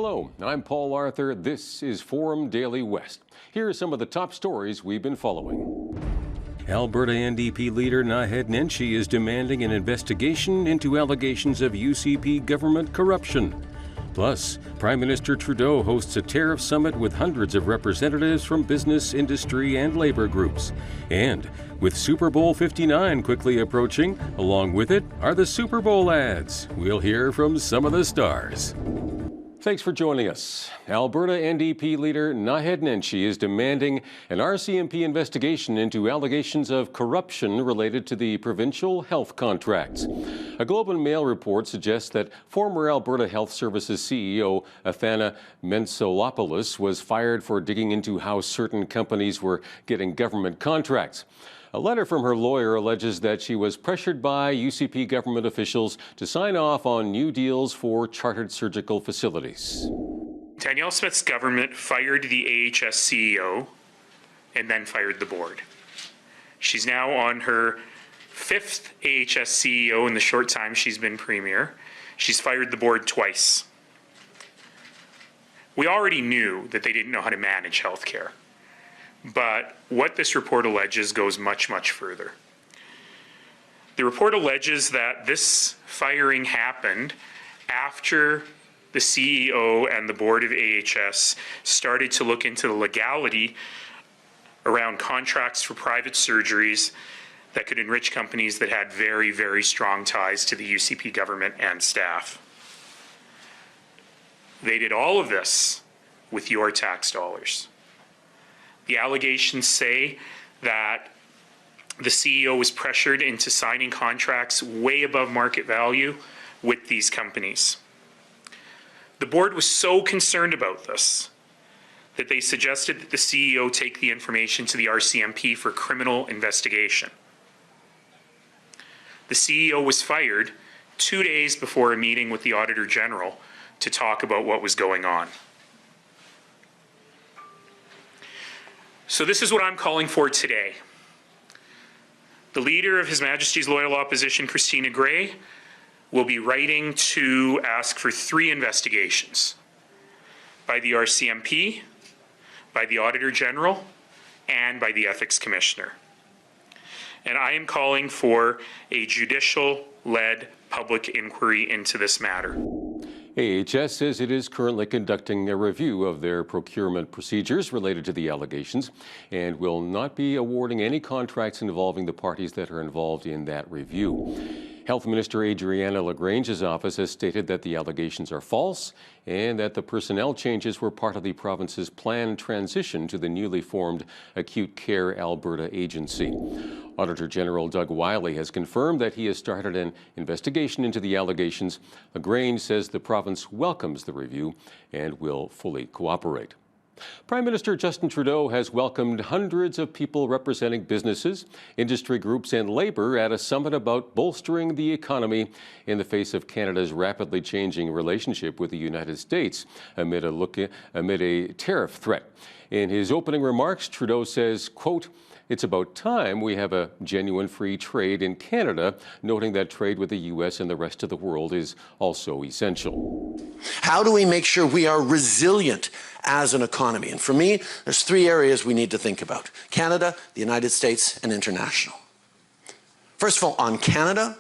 Hello, I'm Paul Arthur. This is Forum Daily West. Here are some of the top stories we've been following. Alberta NDP leader Naheed Nenshi is demanding an investigation into allegations of UCP government corruption. Plus, Prime Minister Trudeau hosts a tariff summit with hundreds of representatives from business, industry, and labor groups. And with Super Bowl 59 quickly approaching, along with it are the Super Bowl ads. We'll hear from some of the stars. Thanks for joining us. Alberta NDP leader Naheed Nenshi is demanding an RCMP investigation into allegations of corruption related to the provincial health contracts. A Globe and Mail report suggests that former Alberta Health Services CEO Athana Mentsolopoulos was fired for digging into how certain companies were getting government contracts. A letter from her lawyer alleges that she was pressured by UCP government officials to sign off on new deals for chartered surgical facilities. Danielle Smith's government fired the AHS CEO and then fired the board. She's now on her fifth AHS CEO in the short time she's been premier. She's fired the board twice. We already knew that they didn't know how to manage healthcare. But what this report alleges goes much, much further. The report alleges that this firing happened after the CEO and the board of AHS started to look into the legality around contracts for private surgeries that could enrich companies that had very, very strong ties to the UCP government and staff. They did all of this with your tax dollars. The allegations say that the CEO was pressured into signing contracts way above market value with these companies. The board was so concerned about this that they suggested that the CEO take the information to the RCMP for criminal investigation. The CEO was fired 2 days before a meeting with the Auditor General to talk about what was going on. So this is what I'm calling for today. The Leader of His Majesty's Loyal Opposition, Christina Gray, will be writing to ask for 3 investigations by the RCMP, by the Auditor General, and by the Ethics Commissioner. And I am calling for a judicial-led public inquiry into this matter. AHS says it is currently conducting a review of their procurement procedures related to the allegations and will not be awarding any contracts involving the parties that are involved in that review. Health Minister Adriana LaGrange's office has stated that the allegations are false and that the personnel changes were part of the province's planned transition to the newly formed Acute Care Alberta Agency. Auditor General Doug Wiley has confirmed that he has started an investigation into the allegations. LaGrange says the province welcomes the review and will fully cooperate. Prime Minister Justin Trudeau has welcomed hundreds of people representing businesses, industry groups and labour at a summit about bolstering the economy in the face of Canada's rapidly changing relationship with the United States amid a tariff threat. In his opening remarks, Trudeau says, quote, "It's about time we have a genuine free trade in Canada," noting that trade with the U.S. and the rest of the world is also essential. How do we make sure we are resilient as an economy? And for me, there's 3 areas we need to think about: Canada, the United States, and international. First of all, on Canada,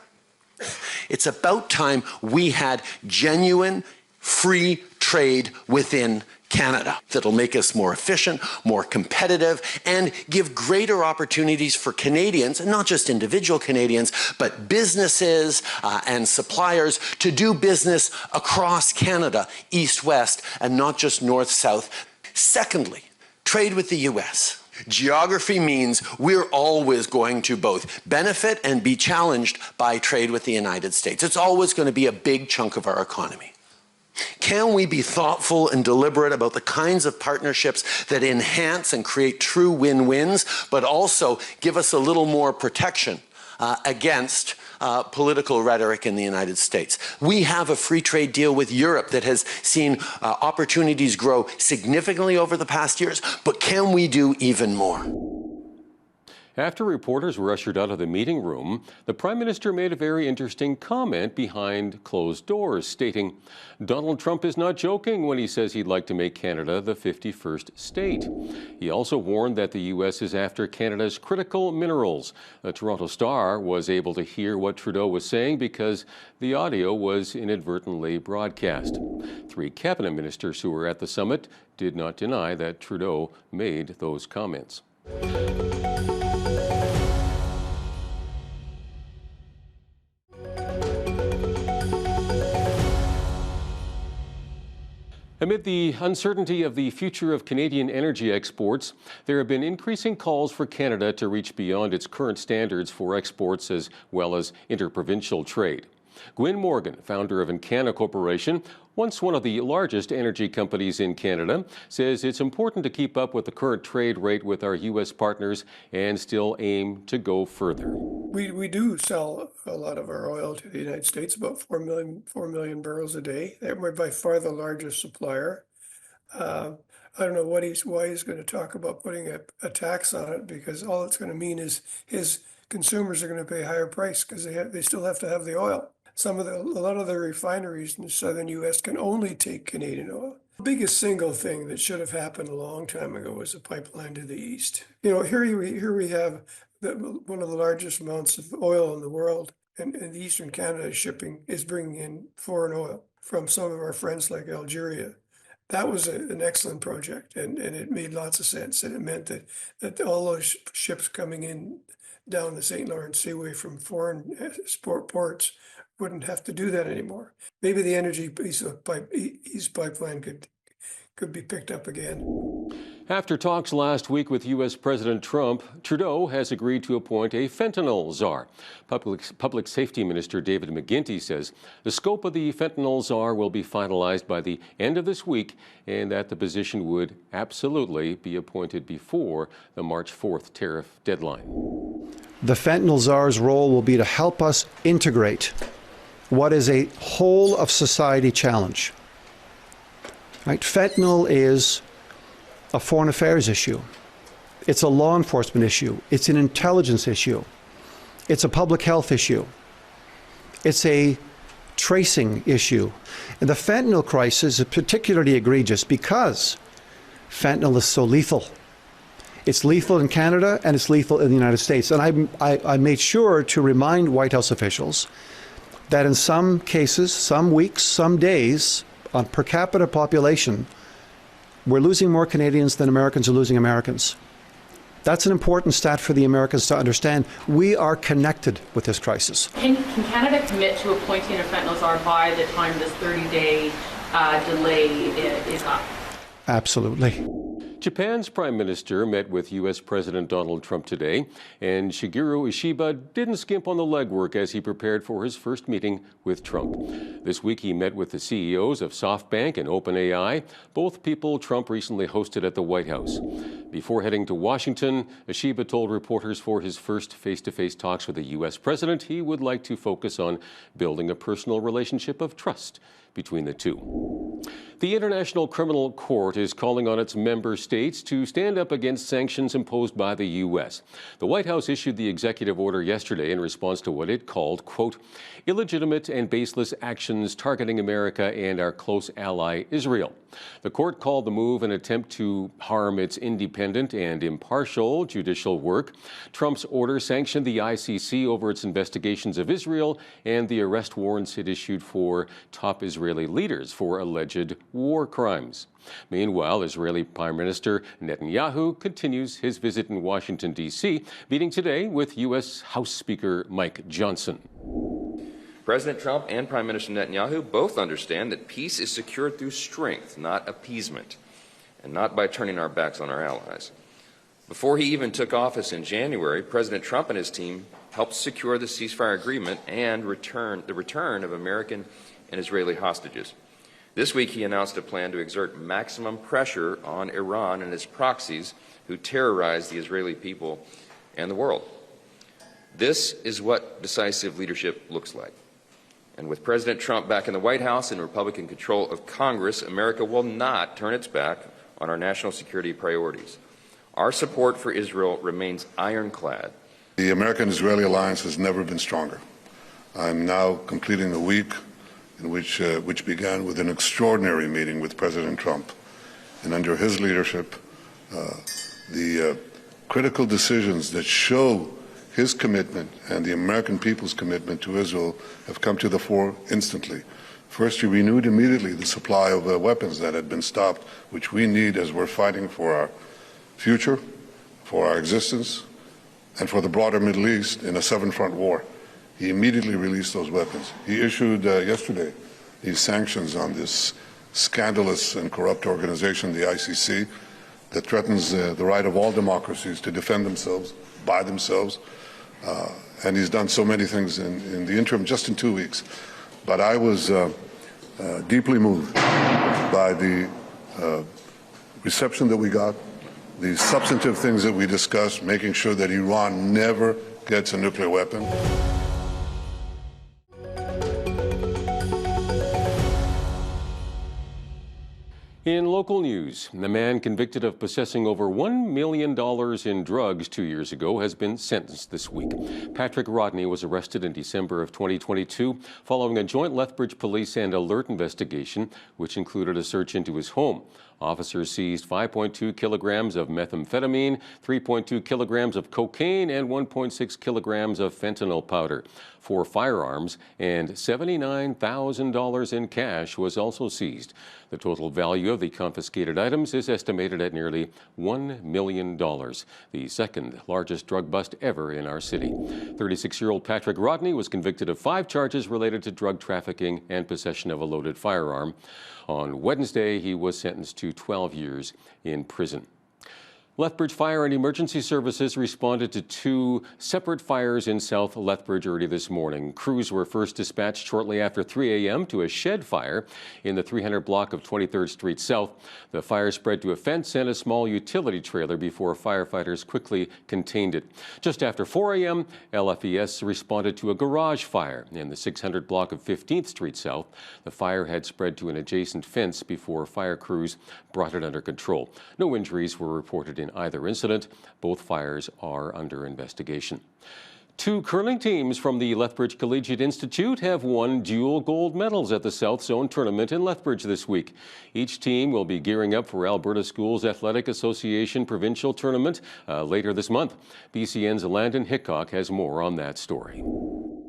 it's about time we had genuine free trade within Canada that'll make us more efficient, more competitive, and give greater opportunities for Canadians, and not just individual Canadians, but businesses and suppliers to do business across Canada, east-west, and not just north-south. Secondly, trade with the U.S. Geography means we're always going to both benefit and be challenged by trade with the United States. It's always going to be a big chunk of our economy. Can we be thoughtful and deliberate about the kinds of partnerships that enhance and create true win-wins, but also give us a little more protection against political rhetoric in the United States? We have a free trade deal with Europe that has seen opportunities grow significantly over the past years, but can we do even more? After reporters were ushered out of the meeting room, the Prime Minister made a very interesting comment behind closed doors, stating, "Donald Trump is not joking when he says he'd like to make Canada the 51st state." He also warned that the U.S. is after Canada's critical minerals. The Toronto Star was able to hear what Trudeau was saying because the audio was inadvertently broadcast. 3 cabinet ministers who were at the summit did not deny that Trudeau made those comments. Amid the uncertainty of the future of Canadian energy exports, there have been increasing calls for Canada to reach beyond its current standards for exports as well as interprovincial trade. Gwyn Morgan, founder of Encana Corporation, once one of the largest energy companies in Canada, says it's important to keep up with the current trade rate with our U.S. partners and still aim to go further. We do sell a lot of our oil to the United States, about 4 million barrels a day. We're by far the largest supplier. I don't know why he's going to talk about putting a tax on it, because all it's going to mean is his consumers are going to pay a higher price because they still have to have the oil. A lot of the refineries in the southern U.S. can only take Canadian oil. The biggest single thing that should have happened a long time ago was a pipeline to the east. You know, here we have one of the largest amounts of oil in the world, and the Eastern Canada is bringing in foreign oil from some of our friends like Algeria. That was an excellent project, and it made lots of sense, and it meant that all those ships coming in down the St. Lawrence Seaway from foreign ports wouldn't have to do that anymore. Maybe the energy piece of East Pipeline could be picked up again. After talks last week with U.S. President Trump, Trudeau has agreed to appoint a fentanyl czar. Public Safety Minister David McGuinty says the scope of the fentanyl czar will be finalized by the end of this week and that the position would absolutely be appointed before the March 4th tariff deadline. The fentanyl czar's role will be to help us integrate what is a whole of society challenge. Right? Fentanyl is a foreign affairs issue. It's a law enforcement issue. It's an intelligence issue. It's a public health issue. It's a tracing issue. And the fentanyl crisis is particularly egregious because fentanyl is so lethal. It's lethal in Canada and it's lethal in the United States. And I made sure to remind White House officials that in some cases, some weeks, some days, on per capita population, we're losing more Canadians than Americans are losing Americans. That's an important stat for the Americans to understand. We are connected with this crisis. Can Canada commit to appointing a fentanyl czar by the time this 30-day delay is up? Absolutely. Japan's Prime Minister met with U.S. President Donald Trump today, and Shigeru Ishiba didn't skimp on the legwork as he prepared for his first meeting with Trump. This week he met with the CEOs of SoftBank and OpenAI, both people Trump recently hosted at the White House. Before heading to Washington, Ishiba told reporters for his first face-to-face talks with the U.S. president he would like to focus on building a personal relationship of trust between the two. The International Criminal Court is calling on its member states to stand up against sanctions imposed by the U.S. The White House issued the executive order yesterday in response to what it called, quote, illegitimate and baseless actions targeting America and our close ally Israel. The court called the move an attempt to harm its independent and impartial judicial work. Trump's order sanctioned the ICC over its investigations of Israel and the arrest warrants it issued for top Israeli leaders for alleged war crimes. Meanwhile, Israeli Prime Minister Netanyahu continues his visit in Washington, D.C., meeting today with U.S. House Speaker Mike Johnson. President Trump and Prime Minister Netanyahu both understand that peace is secured through strength, not appeasement, and not by turning our backs on our allies. Before he even took office in January, President Trump and his team helped secure the ceasefire agreement and the return of American and Israeli hostages. This week, he announced a plan to exert maximum pressure on Iran and its proxies who terrorize the Israeli people and the world. This is what decisive leadership looks like. And with President Trump back in the White House and Republican control of Congress, America will not turn its back on our national security priorities. Our support for Israel remains ironclad. The American-Israeli alliance has never been stronger. I'm now completing a week in which began with an extraordinary meeting with President Trump. And under his leadership, the critical decisions that show his commitment and the American people's commitment to Israel have come to the fore instantly. First, he renewed immediately the supply of weapons that had been stopped, which we need as we're fighting for our future, for our existence, and for the broader Middle East in a seven-front war. He immediately released those weapons. He issued yesterday these sanctions on this scandalous and corrupt organization, the ICC, that threatens the right of all democracies to defend themselves by themselves. And he's done so many things in the interim, just in 2 weeks. But I was deeply moved by the reception that we got, the substantive things that we discussed, making sure that Iran never gets a nuclear weapon. In local news, the man convicted of possessing over $1 million in drugs 2 years ago has been sentenced this week. Patrick Rodney was arrested in December of 2022 following a joint Lethbridge Police and Alert investigation, which included a search into his home. Officers seized 5.2 kilograms of methamphetamine, 3.2 kilograms of cocaine, and 1.6 kilograms of fentanyl powder. 4 firearms and $79,000 in cash was also seized. The total value of the confiscated items is estimated at nearly $1 million, the second largest drug bust ever in our city. 36-year-old Patrick Rodney was convicted of 5 charges related to drug trafficking and possession of a loaded firearm. On Wednesday, he was sentenced to 12 years in prison. Lethbridge Fire and Emergency Services responded to 2 separate fires in South Lethbridge early this morning. Crews were first dispatched shortly after 3 a.m. to a shed fire in the 300 block of 23rd Street South. The fire spread to a fence and a small utility trailer before firefighters quickly contained it. Just after 4 a.m., LFES responded to a garage fire in the 600 block of 15th Street South. The fire had spread to an adjacent fence before fire crews brought it under control. No injuries were reported in either incident. Both fires are under investigation. 2 curling teams from the Lethbridge Collegiate Institute have won dual gold medals at the South Zone Tournament in Lethbridge this week. Each team will be gearing up for Alberta Schools Athletic Association Provincial Tournament later this month. BCN's Landon Hickok has more on that story.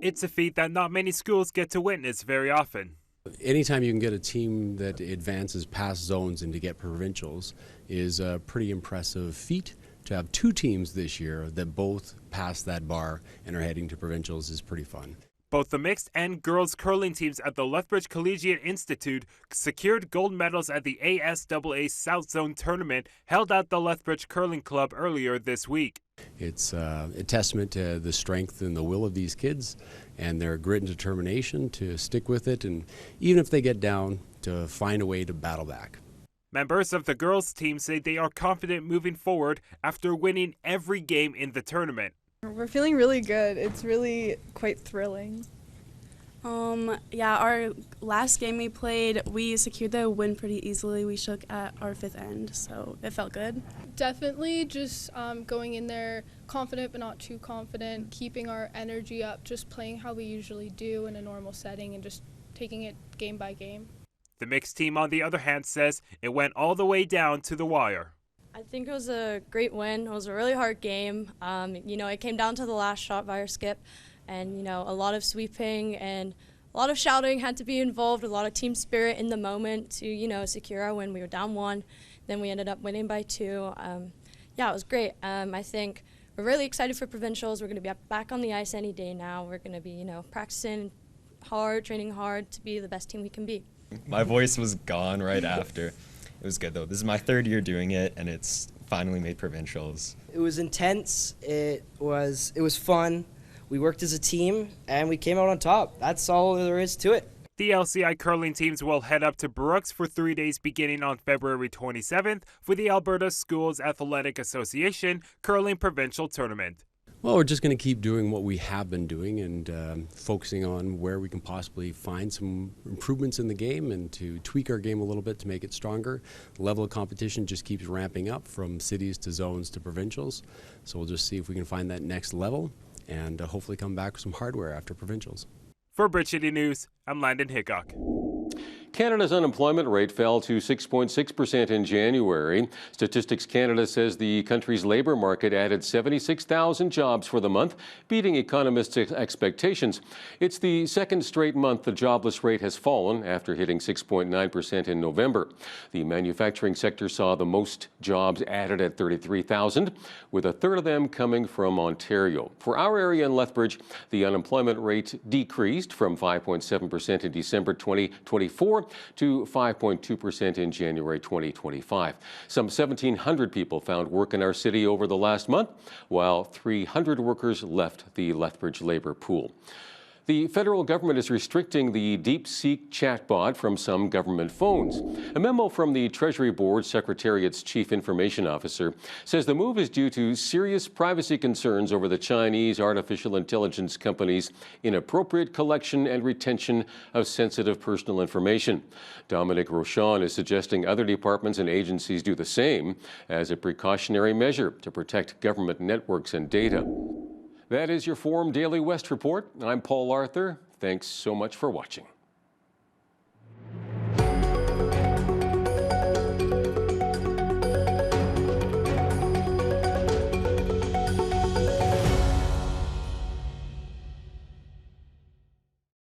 It's a feat that not many schools get to witness very often. Anytime you can get a team that advances past zones and to get provincials is a pretty impressive feat. To have 2 teams this year that both pass that bar and are heading to provincials is pretty fun. Both the mixed and girls curling teams at the Lethbridge Collegiate Institute secured gold medals at the ASAA South Zone Tournament held at the Lethbridge Curling Club earlier this week. It's a testament to the strength and the will of these kids and their grit and determination to stick with it, and even if they get down, to find a way to battle back. Members of the girls' team say they are confident moving forward after winning every game in the tournament. We're feeling really good. It's really quite thrilling. Yeah, our last game we played, we secured the win pretty easily. We shook at our 5th end, so it felt good. Definitely just going in there confident but not too confident, keeping our energy up, just playing how we usually do in a normal setting and just taking it game by game. The mixed team, on the other hand, says it went all the way down to the wire. I think it was a great win. It was a really hard game. It came down to the last shot by our skip, and, a lot of sweeping and a lot of shouting had to be involved, a lot of team spirit in the moment to, secure our win. We were down 1, then we ended up winning by 2. Yeah, it was great. I think we're really excited for provincials. We're going to be back on the ice any day now. We're going to be, practicing hard, training hard to be the best team we can be. My voice was gone right after. It was good though. This is my 3rd year doing it, and it's finally made provincials. It was intense. It was fun. We worked as a team, and we came out on top. That's all there is to it. The LCI curling teams will head up to Brooks for 3 days beginning on February 27th for the Alberta Schools Athletic Association Curling Provincial Tournament. Well, we're just going to keep doing what we have been doing and focusing on where we can possibly find some improvements in the game and to tweak our game a little bit to make it stronger. The level of competition just keeps ramping up from cities to zones to provincials. So we'll just see if we can find that next level and hopefully come back with some hardware after provincials. For Brit City News, I'm Landon Hickok. Canada's unemployment rate fell to 6.6% in January. Statistics Canada says the country's labor market added 76,000 jobs for the month, beating economists' expectations. It's the second straight month the jobless rate has fallen after hitting 6.9% in November. The manufacturing sector saw the most jobs added at 33,000, with a third of them coming from Ontario. For our area in Lethbridge, the unemployment rate decreased from 5.7% in December 2024 to 5.2% in January 2025. Some 1,700 people found work in our city over the last month, while 300 workers left the Lethbridge labor pool. The federal government is restricting the DeepSeek chatbot from some government phones. A memo from the Treasury Board Secretariat's Chief Information Officer says the move is due to serious privacy concerns over the Chinese artificial intelligence company's inappropriate collection and retention of sensitive personal information. Dominic Rochon is suggesting other departments and agencies do the same as a precautionary measure to protect government networks and data. That is your Forum Daily West report. I'm Paul Arthur. Thanks so much for watching.